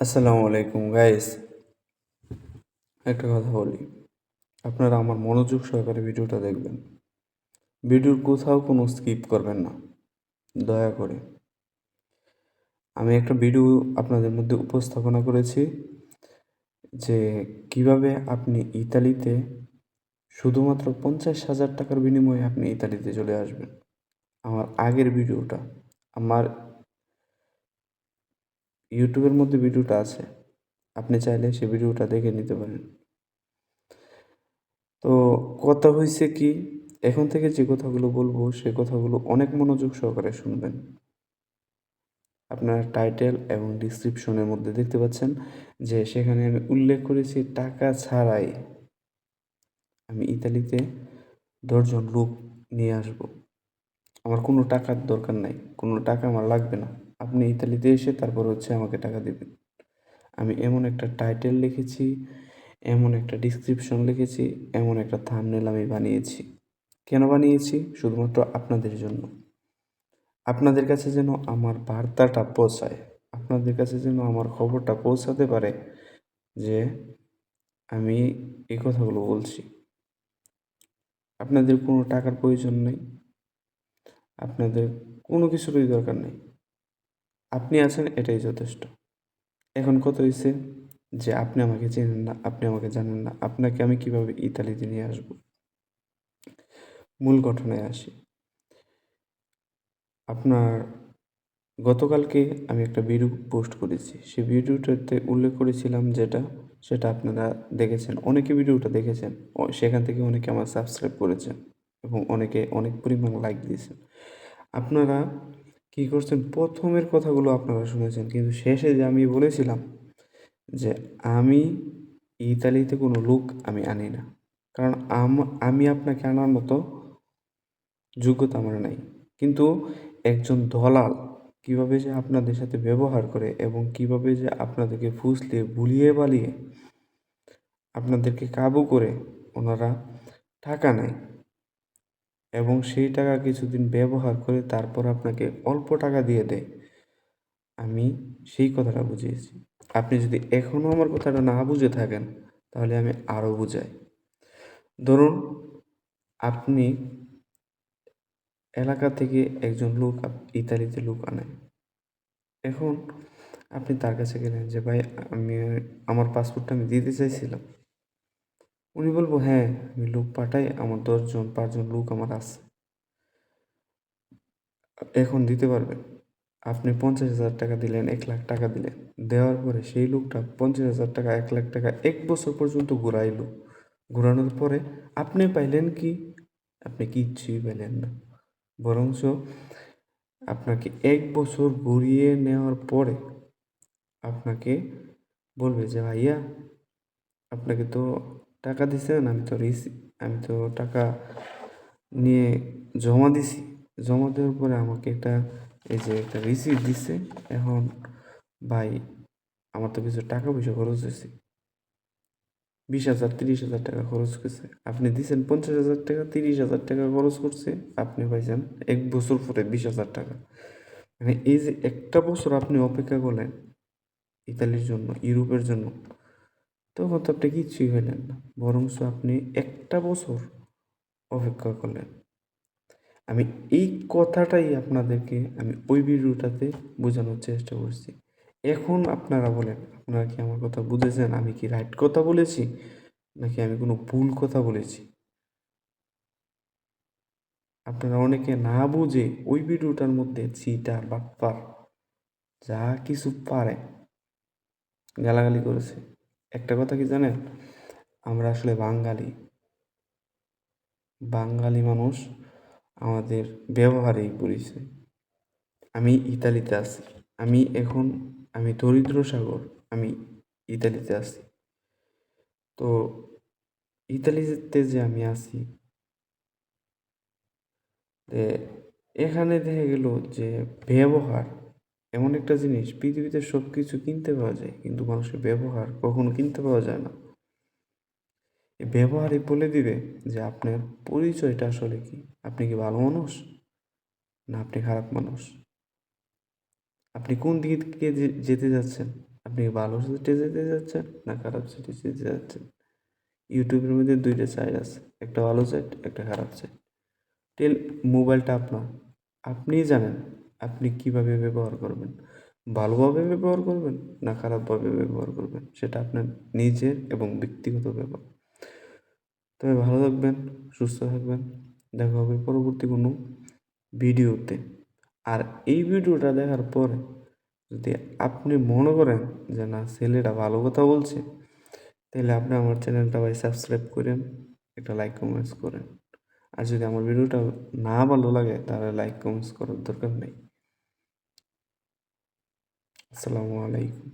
আসসালামু আলাইকুম গাইস। একটা কথা বলি, আপনারা আমার মনোযোগ সহকারে ভিডিওটা দেখবেন। ভিডিওর কোথাও কোনো স্কিপ করবেন না, দয়া করে। আমি একটা ভিডিও আপনাদের মধ্যে উপস্থাপনা করেছি যে কিভাবে আপনি ইতালিতে শুধুমাত্র 50,000 টাকার বিনিময়ে আপনি ইতালিতে চলে আসবেন। আমার আগের ভিডিওটা আমার ইউটিউবের মধ্যে ভিডিওটা আছে, আপনি চাইলে সেই ভিডিওটা দেখে নিতে পারেন। তো কথা হয়েছে কি, এখন থেকে যে কথাগুলো বলবো সে কথাগুলো অনেক মনোযোগ সহকারে শুনবেন। আপনার টাইটেল এবং ডিসক্রিপশনের মধ্যে দেখতে পাচ্ছেন যে সেখানে আমি উল্লেখ করেছি টাকা ছাড়াই আমি ইতালিতে 10 জন লোক নিয়ে আসব। আমার কোনো টাকার দরকার নাই, কোনো টাকা আমার লাগবে না। আপনি ইতালিতে এসে তারপর আমাকে টাকা দেবেন। আমি এমন একটা টাইটেল লিখেছি, এমন একটা ডিসক্রিপশন লিখেছি, এমন একটা থাম্বনেল আমি বানিয়েছি। কেন বানিয়েছি? শুধুমাত্র আপনাদের জন্য। আপনাদের কাছে যেন আমার বার্তাটা পৌঁছায়, আপনাদের কাছে যেন আমার খবরটা পৌঁছাতে পারে যে আমি এই কথাগুলো বলছি। আপনাদের কোনো টাকার প্রয়োজন নেই, আপনাদের কোনো কিছুরই দরকার নেই। আপনি আছেন, এটাই যথেষ্ট। এখন কথা হয়েছে যে আপনি আমাকে চেনেন না, আপনি আমাকে জানেন না, আপনাকে আমি কিভাবে ইতালিতে নিয়ে আসব। মূল ঘটনায় আসি। আপনার গতকালকে আমি একটা ভিডিও পোস্ট করেছি, সেই ভিডিওটাতে উল্লেখ করেছিলাম সেটা আপনারা দেখেছেন, অনেকে ভিডিওটা দেখেছেন, সেখান থেকে অনেকে আমার সাবস্ক্রাইব করেছেন এবং অনেকে অনেক পরিমাণ লাইক দিয়েছেন। আপনারা কী করছেন, প্রথমের কথাগুলো আপনারা শুনেছেন, কিন্তু শেষে যে আমি বলেছিলাম যে আমি ইতালিতে কোনো লোক আমি আনি না, কারণ আমি আপনাকে আনার মতো যোগ্যতা আমার নাই। কিন্তু একজন দলাল কিভাবে যে আপনাদের সাথে ব্যবহার করে এবং কিভাবে যে আপনাদেরকে ফুসলিয়ে ভুলিয়ে বালিয়ে আপনাদেরকে কাবু করে ওনারা টাকা নেয় এবং সেই টাকা কিছুদিন ব্যবহার করে তারপর আপনাকে অল্প টাকা দিয়ে দেয়, আমি সেই কথাটা বুঝিয়েছি। আপনি যদি এখনও আমার কথাটা না বুঝে থাকেন তাহলে আমি আরও বুঝাই। ধরুন, আপনি এলাকা থেকে একজন লোক ইতালিতে লোক আনেন। এখন আপনি তার কাছে গেলেন যে ভাই, আমি আমার পাসপোর্টটা আমি দিতে চাইছিলাম। উনি বলবো হ্যাঁ, আমি লোক পাঠাই, আমার 10 জন 5 জন লোক আমার আছে, এখন দিতে পারবেন। আপনি 50,000 টাকা দিলেন, 1,00,000 টাকা দিলেন, দেওয়ার পরে সেই লোকটা 50,000 টাকা 1,00,000 টাকা 1 বছর পর্যন্ত ঘুরাইলো। ঘোরানোর পরে আপনি পাইলেন কি? আপনি কিচ্ছুই পাইলেন না। বরঞ্চ আপনাকে 1 বছর ঘুরিয়ে নেওয়ার পরে আপনাকে বলবে যে ভাইয়া, আপনাকে তো টাকা দিছেন, আমি তো টাকা নিয়ে জমা দিছি। জমা দেওয়ার পরে আমাকে এই যে একটা রিসিপ্ট দিছে। এখন ভাই, আমার তো কিছু টাকা পয়সা খরচ হয়েছে, 20,000 30,000 টাকা খরচ করছে। আপনি দিছেন 50,000 টাকা, 30,000 টাকা খরচ করছে, আপনি পাইছেন 1 বছর পরে 20,000 টাকা। মানে এই যে একটা বছর আপনি অপেক্ষা করলেন ইতালির জন্য, ইউরোপের জন্য, তখন তো আপনি কিচ্ছুই হইলেন না, বরঞ্চ আপনি একটা বছর অপেক্ষা করলেন। আমি এই কথাটাই আপনাদেরকে আমি ওই ভিডিওটাতে বোঝানোর চেষ্টা করছি। এখন আপনারা বলেন, আপনারা কি আমার কথা বুঝেছেন? আমি কি রাইট কথা বলেছি নাকি আমি কোনো ভুল কথা বলেছি? আপনারা অনেকে না বুঝে ওই ভিডিওটার মধ্যে চিটার বাটপার যা কিছু পারে গালাগালি করেছে। একটা কথা কি জানেন, আমরা আসলে বাঙালি, বাঙালি মানুষ, আমাদের ব্যবহারেই পরিচয়। আমি ইতালিতে আছি, আমি দরিদ্র সাগর, আমি ইতালিতে আছি। তো ইতালিতে যে আমি আছি, এখানে দেখা গেল যে ব্যবহার এমন একটা জিনিস, পৃথিবীতে সব কিছু কিনতে পাওয়া যায় কিন্তু মানুষের ব্যবহার কখনো কিনতে পাওয়া যায় না। এই ব্যবহারই বলে দিবে যে আপনার পরিচয়টা আসলে কি, আপনি কি ভালো মানুষ না আপনি খারাপ মানুষ, আপনি কোন দিকে যেতে যাচ্ছেন, আপনি কি ভালো সিটি যেতে যাচ্ছেন না খারাপ সিটি যেতে যাচ্ছেন? ইউটিউবের মধ্যে দুইটা সাইড আছে, একটা ভালো সাইড একটা খারাপ সাইড। মোবাইলটা আপনার, আপনিই জানেন আপনি কিভাবে ব্যবহার করবেন, ভালোভাবে ব্যবহার করবেন না খারাপভাবে ব্যবহার করবেন, সেটা আপনার নিজের এবং ব্যক্তিগত ব্যাপার। তবে ভালো থাকবেন, সুস্থ থাকবেন, দেখা হবে পরবর্তী কোনো ভিডিওতে। আর এই ভিডিওটা দেখার পরে যদি আপনি মনে করেন যে না ছেলেটা ভালো কথা বলছে, তাহলে আপনি আমার চ্যানেলটা ভাই সাবস্ক্রাইব করেন, একটা লাইক কমেন্টস করেন। আর যদি আমার ভিডিওটা না ভালো লাগে তাহলে লাইক কমেন্টস করার দরকার নেই। আসসালামু আলাইকুম।